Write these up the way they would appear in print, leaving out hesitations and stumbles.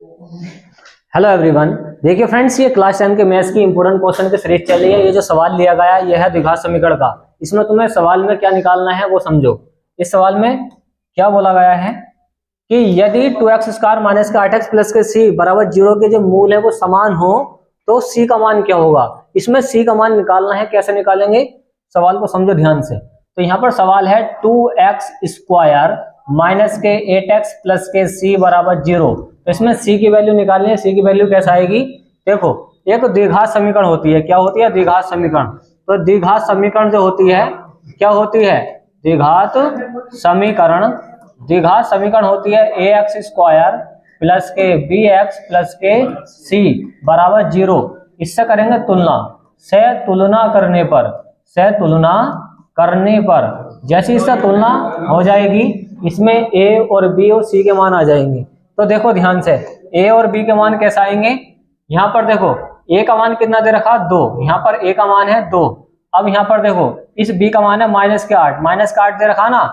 Hello everyone. देखिए friends, ये class 10 के मैथ्स की इंपॉर्टेंट क्वेश्चन की सीरीज चल रही है। ये जो सवाल लिया गया है ये है द्विघात समीकरण का। इसमें तुम्हें सवाल में क्या निकालना है वो समझो। इस सवाल में क्या बोला गया है कि यदि 2x² माइनस के 8x प्लस के c बराबर 0 के जो मूल है वो समान हो तो c का मान क्या होगा। इसमें c का मान निकालना है। कैसे निकालेंगे, सवाल को समझो ध्यान से। तो यहाँ पर सवाल है 2x² माइनस के 8x प्लस के c बराबर 0। तो इसमें c की वैल्यू निकालनी है। c की वैल्यू कैसे आएगी, देखो एक द्विघात समीकरण होती है। क्या होती है, द्विघात समीकरण। तो द्विघात समीकरण जो होती है क्या होती है, द्विघात समीकरण। द्विघात समीकरण होती है ax² प्लस के bx प्लस के c बराबर 0। इससे करेंगे तुलना। से तुलना करने पर जैसे इससे तुलना हो जाएगी इसमें a और b और c के मान आ जाएंगे। तो देखो ध्यान से, a और b के मान कैसे आएंगे। यहाँ पर देखो a का मान कितना दे रखा, 2। यहाँ पर a का मान है 2। अब यहाँ पर देखो इस b का मान है -8। -8 दे रखा ना,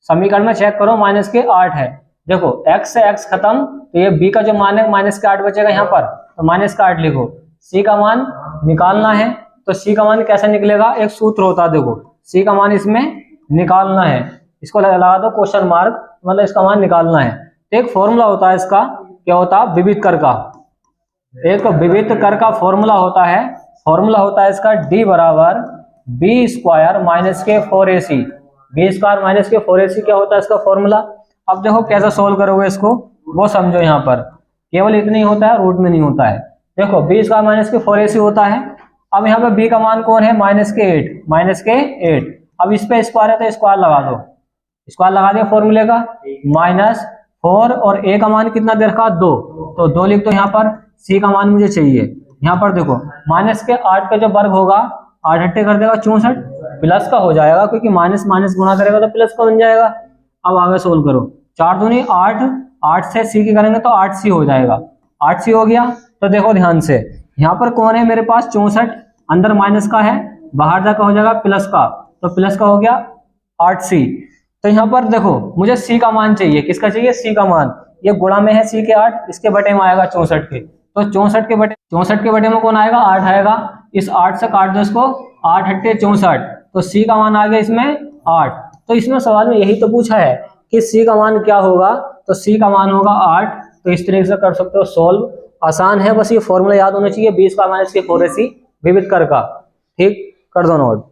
समीकरण में चेक करो -8 है। देखो x से x खत्म, तो ये b का जो मान है -8 बचेगा यहाँ पर, तो -8 लिखो। c का मान निकालना है, तो c का मान कैसे निकलेगा, एक सूत्र होता है। देखो c का मान इसमें निकालना है, इसको लगा दो क्वेश्चन मार्क, मतलब इसका मान निकालना है। तो एक फॉर्मूला होता है इसका, क्या होता है, विविध कर का। एक विविध कर का फॉर्मूला होता है। फॉर्मूला होता है इसका d बराबर b² माइनस के 4ac। b² माइनस के 4ac क्या होता है इसका फॉर्मूला। अब देखो कैसे सोल्व करोगे इसको वो समझो। यहाँ पर केवल इतना ही होता है, रूट में नहीं होता है। देखो b² माइनस के 4ac होता है। अब यहाँ पे b का मान कौन है, -8। अब इस पे स्क्वायर है तो स्क्वायर लगा दो, स्क्वायर लगा दिया फॉर्मूले का। -4 और a का मान कितना दे रखा, 2। तो 2 लिख दो यहाँ पर। c का मान मुझे चाहिए। यहाँ पर देखो -8 का जो वर्ग होगा 8 8 कर देगा 64, प्लस का हो जाएगा क्योंकि माइनस माइनस गुणा करेगा तो प्लस का बन जाएगा। अब आगे सोल्व करो। 4 दूनी 8, 8 से c की करेंगे तो 8c हो जाएगा। 8c हो गया। तो देखो ध्यान से, यहाँ पर कौन है मेरे पास 64, अंदर माइनस का है, बाहर जाकर हो जाएगा प्लस का, तो प्लस का हो गया 8c। तो यहाँ पर देखो मुझे c का मान चाहिए। किसका चाहिए, c का मान। ये गुणा में है c के 8, इसके बटे में आएगा 64 के। तो 64 के बटे में कौन आएगा, 8 आएगा। इस 8 से काट दो इसको, 8 8 64, तो c का मान आ गया इसमें 8। तो इसमें सवाल में यही तो पूछा है कि c का मान क्या होगा, तो c का मान होगा 8। तो इस तरीके से कर सकते हो सोल्व, आसान है। बस ये फॉर्मूला याद होना चाहिए, b² माइनस के 4ac विविध कर का। ठीक, कर दो नोट।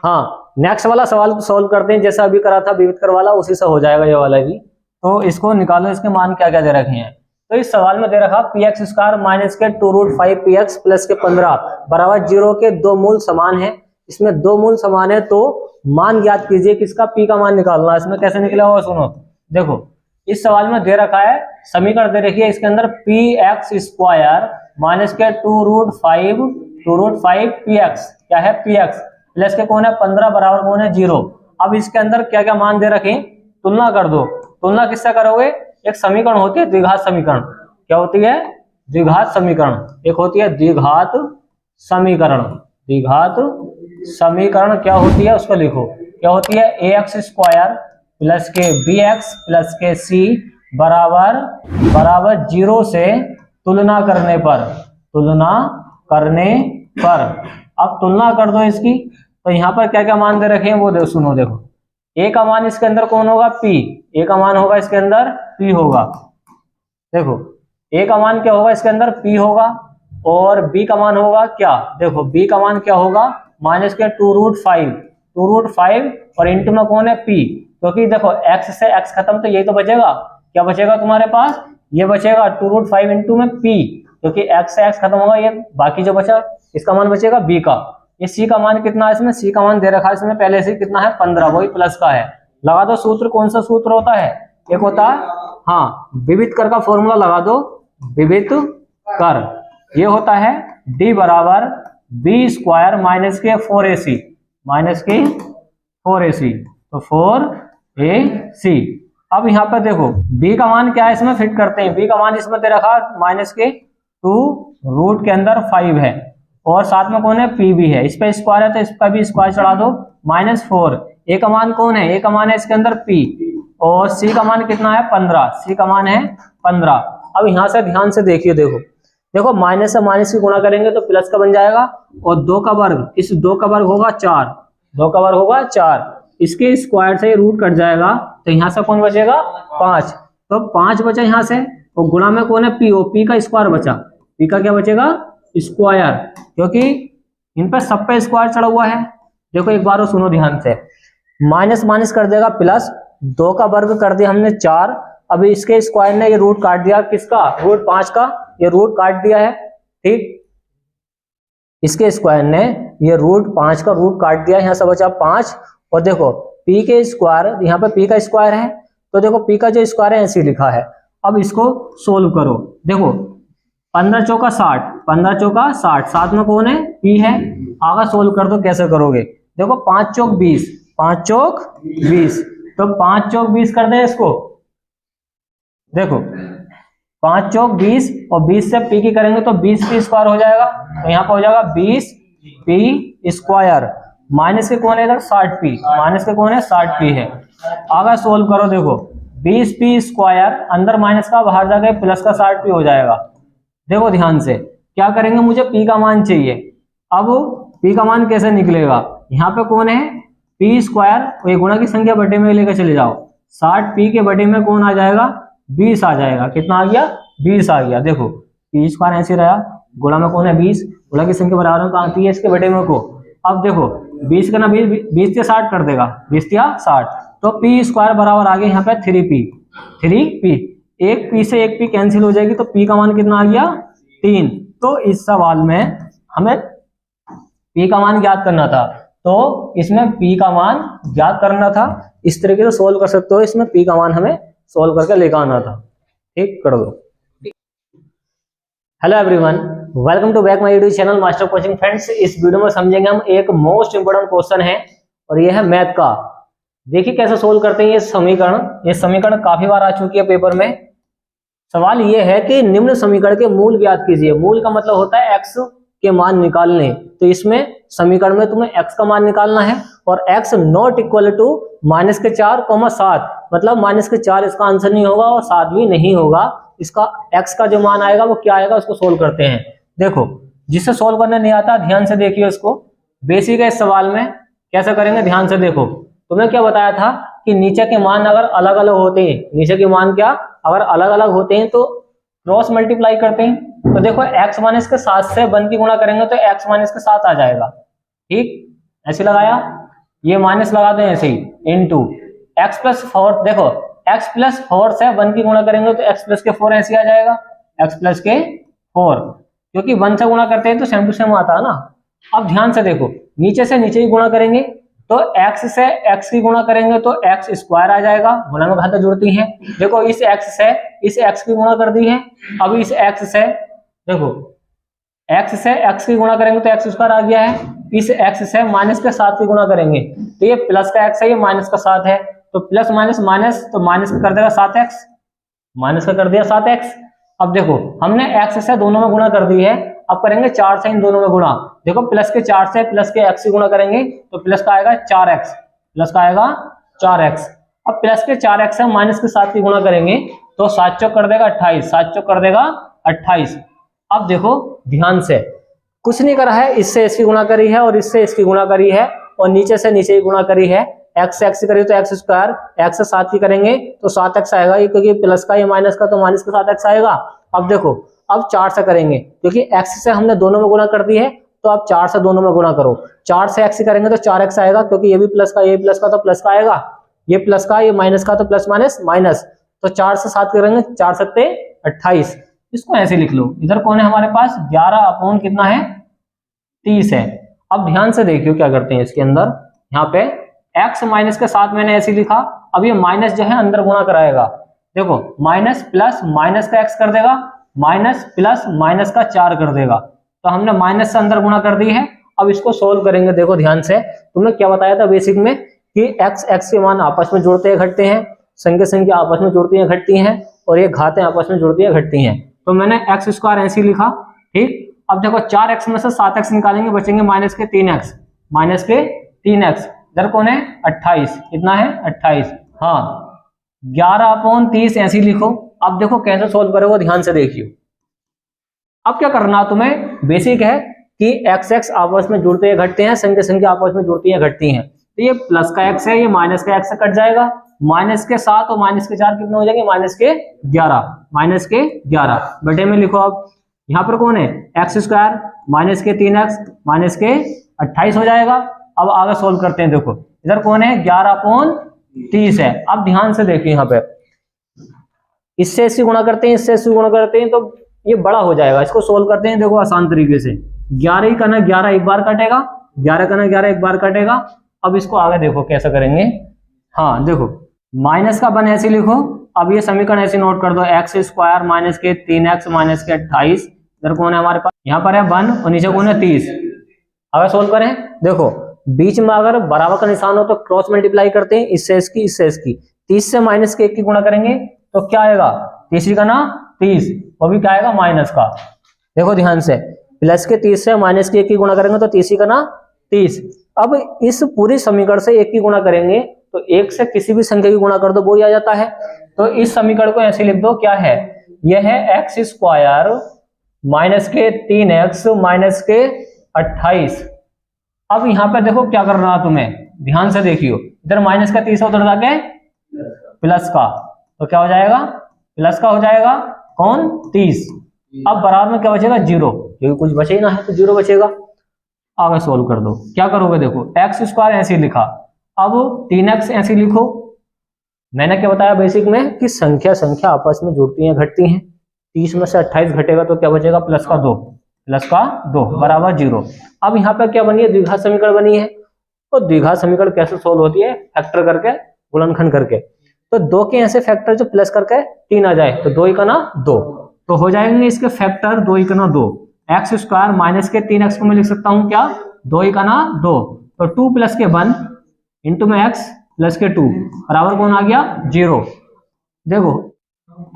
हाँ, नेक्स्ट वाला सवाल सोल्व करते हैं, जैसा अभी करा था विविध कर वाला, उसी से हो जाएगा ये वाला भी। तो इसको निकालो, इसके मान क्या क्या दे रखे हैं। तो इस सवाल में दे रखा px² माइनस के 2√5px प्लस के 15 बराबर 0 के दो मूल समान है। इसमें दो मूल समान है तो मान ज्ञात कीजिए किसका, p का मान निकालना है। इसमें कैसे निकला हुआ सुनो। देखो इस सवाल में दे रखा है, समीकरण दे रखी है, इसके अंदर px² माइनस के 2√5px क्या है, px प्लस के कौन है 15 बराबर कौन है 0। अब इसके अंदर क्या क्या मान दे रखे, तुलना कर दो। तुलना किससे करोगे, एक समीकरण होती है द्विघात समीकरण। क्या होती है, द्विघात समीकरण। एक होती है द्विघात समीकरण। द्विघात समीकरण क्या होती है उसको लिखो। क्या होती है, ax² प्लस के bx प्लस के c बराबर 0 से तुलना करने पर। अब तुलना कर दो इसकी। तो यहाँ पर क्या क्या मान दे रखे हैं वो सुनो। देखो a का मान इसके अंदर कौन होगा, p। a का मान होगा इसके अंदर p होगा। देखो a का मान क्या होगा इसके अंदर, p होगा। और b का मान होगा क्या, देखो b का मान क्या होगा, माइनस के 2√5 और इंटू में कौन है p। क्योंकि देखो x से x खत्म, तो यही तो बचेगा। क्या बचेगा तुम्हारे पास, ये बचेगा 2√5 इंटू में p, क्योंकि x से x खत्म होगा। ये बाकी जो बचा इसका मान बचेगा b का। ये c का मान कितना है, इसमें c का मान दे रखा है इसमें पहले से कितना है 15, वही प्लस का है। लगा दो सूत्र। कौन सा सूत्र होता है, एक होता है हाँ विविध कर का फॉर्मूला लगा दो। विविध कर ये होता है d बराबर b² माइनस के 4ac तो 4ac। अब यहाँ पर देखो b का मान क्या है, इसमें फिट करते हैं। b का मान इसमें दे रखा माइनस के 2 रूट के अंदर 5 है, और साथ में कौन है p भी है। इस पे स्क्वायर है तो इसका भी स्क्वायर चढ़ा दो। -4 a का मान कौन है, a का मान है इसके अंदर p, और c का मान कितना है 15। c का मान है 15। अब यहाँ से ध्यान से देखिए, देखो देखो माइनस से माइनस की गुणा करेंगे तो प्लस का बन जाएगा, और 2 का वर्ग, इस 2 का वर्ग होगा 4, 2 का वर्ग होगा 4, इसके स्क्वायर से रूट कट जाएगा तो यहाँ से कौन बचेगा 5, तो 5 बचा यहाँ से, और गुणा में कौन है पी, ओ पी का स्क्वायर बचा, पी का क्या बचेगा स्क्वायर, क्योंकि इन पर सब पे स्क्वायर चढ़ा हुआ है। देखो एक बार सुनो ध्यान से, माइनस माइनस कर देगा प्लस, 2 का वर्ग कर दिया हमने 4, अब इसके स्क्वायर ने ये रूट काट दिया, किसका रूट 5 का, ये रूट काट दिया है, ठीक, इसके स्क्वायर ने ये रूट 5 का रूट काट दिया, यहाँ से बचा 5, और देखो p के स्क्वायर, यहाँ पे p का स्क्वायर है, तो देखो p का जो स्क्वायर है ऐसे लिखा है। अब इसको सोल्व करो, देखो 15 चौका 60, 15 चौका 60, साथ में कौन है p है, आगे सोल्व कर दो, कैसे करोगे, देखो 5 चौक 20, 5 चौक 20, तो 5 चौक 20 कर दे इसको, देखो 5 चौक 20, और 20 से p की करेंगे तो 20 p स्क्वायर हो जाएगा, तो यहाँ पर हो जाएगा 20 p स्क्वायर, माइनस के कौन है इधर 60 p, माइनस के कौन है 60 p है, आगे सोल्व करो, देखो 20 p स्क्वायर, अंदर माइनस का बाहर जाके प्लस का 60 p हो जाएगा। देखो ध्यान से क्या करेंगे, मुझे p का मान चाहिए, अब p का मान कैसे निकलेगा, यहाँ पे कौन है p स्क्वायर, ये गुणा की संख्या बटे में लेकर चले जाओ, 60 p के बटे में कौन आ जाएगा 20 आ जाएगा, कितना आ गया 20 आ गया, देखो p स्क्वायर ऐसे रहा, गुणा में कौन है 20, गुणा की संख्या बराबर में कहाँ आती है इसके बटे में को, अब देखो 20 का ना 20 से 60 कर देगा, 20 या 60, तो p स्क्वायर बराबर आ गया यहाँ पे 3p, एक p से एक p कैंसिल हो जाएगी, तो p का मान कितना आ गया 3। तो इस सवाल में हमें p का मान ज्ञात करना था, तो इसमें p का मान ज्ञात करना था, इस तरीके से सोल्व कर सकते हो, इसमें p का मान हमें सोल्व करके लेकर आना था, ठीक कर दो। Hello everyone, welcome to back my YouTube channel master coaching. Friends, इस वीडियो में समझेंगे हम एक मोस्ट इंपोर्टेंट क्वेश्चन है, और ये है मैथ का। देखिए कैसे सोल्व करते हैं ये समीकरण काफी बार आ चुकी है पेपर में। सवाल ये है कि निम्न समीकरण के मूल ज्ञात कीजिए। मूल का मतलब होता है x के मान निकालने, तो इसमें समीकरण में तुम्हें x का मान निकालना है, और x नॉट इक्वल टू -4, मतलब -4 इसका आंसर नहीं होगा और 7 भी नहीं होगा, इसका x का जो मान आएगा वो क्या आएगा, उसको सोल्व करते हैं। देखो जिससे सोल्व करने नहीं आता ध्यान से देखिए इसको, बेसिक है इस सवाल में, कैसे करेंगे ध्यान से देखो। तुम्हें क्या बताया था कि नीचे के मान अगर अलग अलग होते हैं, नीचे के मान क्या अगर अलग अलग होते हैं तो क्रॉस मल्टीप्लाई करते हैं, तो देखो x माइनस के 7 से 1 की गुणा करेंगे तो x माइनस के 7 आ जाएगा, ठीक, ऐसे लगाया, ये माइनस लगा दें ऐसे ही, इनटू x प्लस 4, देखो x प्लस 4 से 1 की गुणा करेंगे तो x प्लस के 4 ऐसे आ जाएगा, x प्लस के 4, क्योंकि 1 से गुणा करते हैं तो सेम टू सेम आता है ना। अब ध्यान से देखो, नीचे से नीचे ही गुणा करेंगे तो x से x की गुणा करेंगे तो x स्क्वायर आ जाएगा, गुणा में घातें जुड़ती हैं। देखो इस x से इस x की गुणा कर दी है, अब इस x से देखो x से x की गुणा करेंगे तो x स्क्वायर आ गया है, इस x से माइनस के 7 की गुणा करेंगे तो ये प्लस का x है, ये माइनस का 7 है, तो प्लस माइनस माइनस, तो माइनस का कर देगा 7x, माइनस का कर दिया 7x। अब देखो हमने x से दोनों में गुणा कर दी है, अब करेंगे 4 से इन दोनों में गुणा, देखो प्लस के 4 से प्लस के x की गुणा करेंगे तो प्लस का आएगा 4x, प्लस का आएगा 4x। अब प्लस के 4x से माइनस के 7 की गुणा करेंगे तो 7 चौक कर देगा 28, 7 चौक कर देगा 28। अब देखो ध्यान से, कुछ नहीं करा है, इससे इसकी गुणा करी है और इससे इसकी गुणा करी है, और नीचे से नीचे ही गुणा करी है, x से x करी तो x स्क्वायर, x से 7 की करेंगे तो 7x आएगा, ये क्योंकि प्लस का ये माइनस का तो माइनस का 7x आएगा। अब देखो अब 4 से करेंगे, क्योंकि x से हमने दोनों में गुणा कर दी है तो अब 4 से दोनों में गुणा करो, 4 से x करेंगे तो 4x आएगा, क्योंकि ये भी प्लस का, ये प्लस का तो प्लस का आएगा, ये प्लस का ये माइनस का तो प्लस माइनस माइनस, तो 4 से 7 करेंगे 4 सत्ते 28। इसको ऐसे लिख लो, इधर कौन है हमारे पास 11 अपॉन कितना है 30 है। अब ध्यान से देखियो क्या करते हैं इसके अंदर, यहाँ पे x माइनस के 7 मैंने ऐसे लिखा, अब ये माइनस जो है अंदर गुणा कराएगा, देखो माइनस प्लस माइनस का x कर देगा, माइनस प्लस माइनस का 4 कर देगा, तो हमने माइनस से अंदर गुणा कर दी है। अब इसको सोल्व करेंगे, देखो ध्यान से, तुमने क्या बताया था बेसिक में कि x के मान आपस में जुड़ते हैं घटते हैं, संख्या आपस में जुड़ती हैं घटती हैं, और ये घातें आपस में जुड़ती हैं घटती हैं, तो मैंने x स्क्वायर ऐसे लिखा, ठीक। अब देखो 4x में से 7x निकालेंगे, बचेंगे माइनस के 3x, माइनस के 3x, इधर कौन है 28, कितना है 28, हाँ 11 अपॉन 30 ऐसे लिखो, अब देखो कैसे सोल्व करोगे, ध्यान से देखियो। अब क्या करना तुम्हें, बेसिक है कि एक्स एक्स आपस में जुड़ते हैं घटते हैं, संख्या संख्या आपस में जुड़ती हैं घटती हैं। तो ये प्लस का एक्स है, ये माइनस का एक्स से कट जाएगा, माइनस के 7 और माइनस के 4 कितने हो जाएंगे, माइनस के 11 बटे में लिखो। अब यहाँ पर कौन है, एक्स स्क्वायर माइनस के 3x माइनस के 28 हो जाएगा। अब आगे सोल्व करते हैं, देखो इधर कौन है, 11/30 है। अब ध्यान से देखिए, यहाँ पे इससे इससे गुणा करते हैं, इससे इससे गुणा करते हैं, तो ये बड़ा हो जाएगा। इसको सोल्व करते हैं, देखो आसान तरीके से। 11 का ना 11 एक बार कटेगा, 11 का ना 11 एक बार कटेगा। अब इसको आगे देखो कैसे करेंगे। हाँ देखो, माइनस का 1 ऐसे लिखो। अब ये समीकरण ऐसे नोट कर दो, एक्स स्क्वायर माइनस के 3x माइनस के 28, इधर कौन है हमारे पास, यहाँ पर है 1 और नीचे कौन है 30। अगर सोल्व करें, देखो बीच में अगर बराबर का निशान हो तो क्रॉस मल्टीप्लाई करते हैं, इससे इसकी इससे इसकी। 30 से माइनस के 1 की गुणा करेंगे तो क्या आएगा, 30 का ना 30, वो भी क्या आएगा माइनस का। देखो ध्यान से, प्लस के 30 से माइनस के 1 की गुणा करेंगे तो 30 का ना 30। अब इस पूरी समीकरण से 1 की गुणा करेंगे तो 1 से किसी भी संख्या की गुणा कर दो, वो ही आ जाता है। तो इस समीकरण को ऐसे लिख दो, क्या है, यह है एक्स स्क्वायर माइनस के 3x माइनस के 28। अब यहाँ पे देखो क्या करना है तुम्हें, ध्यान से देखियो, इधर माइनस का 30 उधर जाके प्लस का, तो क्या हो जाएगा, प्लस का हो जाएगा कौन, 30। अब बराबर में क्या बचेगा, 0, क्योंकि कुछ बचे ही ना है तो 0 बचेगा। आगे सोल्व कर दो, क्या करोगे, देखो एक्स स्क्वायर ऐसे लिखा, अब 3x ऐसे लिखो। मैंने क्या बताया बेसिक में कि संख्या संख्या आपस में जुड़ती हैं घटती हैं। 30 में से 28 घटेगा तो क्या बचेगा, प्लस का 2 बराबर 0। अब यहाँ पे क्या बनी है, द्विघात समीकरण बनी है। तो द्विघात समीकरण कैसे सोल्व होती है, फैक्टर करके, गुणनखंड करके। तो 2 के ऐसे फैक्टर जो प्लस करके 3 आ जाए तो 2 का ना 2, तो हो जाएंगे इसके फैक्टर 2 का ना 2। एक्स स्क्वायर माइनस के 3x को मैं लिख सकता हूँ क्या, 2 का ना 2, तो 2 प्लस के 1 इंटू में x प्लस के 2 बराबर कौन आ गया, 0। देखो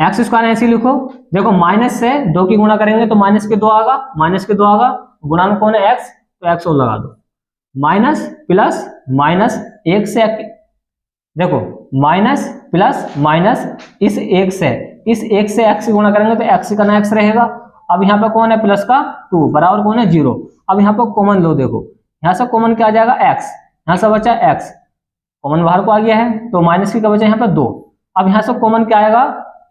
एक्स स्क्वायर ऐसे लिखो, देखो माइनस से 2 की गुणा करेंगे तो माइनस के 2 आगा, गुणा कौन है x, तो x और लगा दो, माइनस प्लस माइनस 1 से, देखो माइनस प्लस माइनस इस 1 से x से गुणा करेंगे तो x का ना x रहेगा। अब यहाँ पे कौन है, प्लस का 2 बराबर कौन है, 0। अब यहाँ पर कॉमन लो, देखो यहाँ से कॉमन क्या आ जाएगा, x, यहाँ से बचा x, कॉमन बाहर को आ गया है तो माइनस की क्या बचा यहाँ पे 2। अब यहाँ से कॉमन क्या आएगा,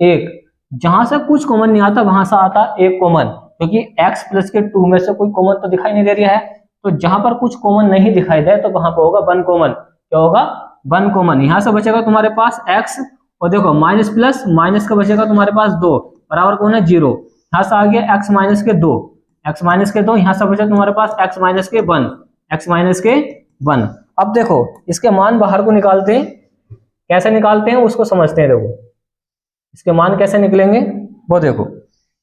1, जहां से कुछ कॉमन नहीं आता वहां से आता 1 कॉमन, क्योंकि x प्लस के 2 में से कोई कॉमन तो दिखाई नहीं दे रहा है। तो जहां पर कुछ कॉमन नहीं दिखाई दे तो वहां पर होगा 1 कॉमन, क्या होगा 1 कॉमन। यहाँ से बचेगा तुम्हारे पास x, और देखो माइनस प्लस माइनस का बचेगा तुम्हारे पास 2 बराबर कौन है, 0। यहाँ से आ गया x माइनस के 2, यहाँ से बचा तुम्हारे पास x माइनस के 1। अब देखो इसके मान बाहर को निकालते हैं, कैसे निकालते हैं उसको समझते हैं। देखो इसके मान कैसे निकलेंगे वो देखो,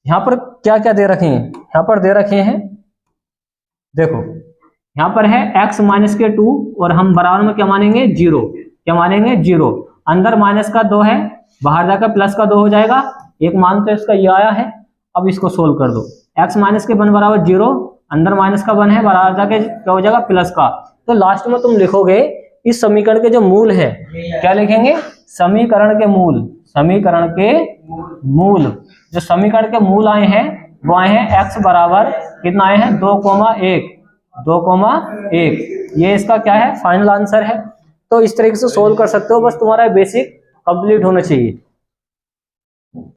यहाँ पर क्या क्या दे रखे हैं, यहाँ पर दे रखे हैं, देखो यहाँ पर है x माइनस के 2 और हम बराबर में क्या मानेंगे, 0, क्या मानेंगे 0। अंदर माइनस का 2 है, बाहर जाकर प्लस का 2 हो जाएगा, एक मान तो इसका ये आया है। अब इसको सोल्व कर दो, x माइनस के 1 बराबर 0, अंदर माइनस का 1 है, बाहर जाके क्या हो जाएगा, प्लस का। तो लास्ट में तुम लिखोगे इस समीकरण के जो मूल है, क्या लिखेंगे, समीकरण के मूल, जो समीकरण के मूल आए हैं वो आए हैं x बराबर कितना आए हैं, 2,1, ये इसका क्या है, फाइनल आंसर है। तो इस तरीके से सोल्व कर सकते हो, बस तुम्हारा बेसिक कंप्लीट होना चाहिए।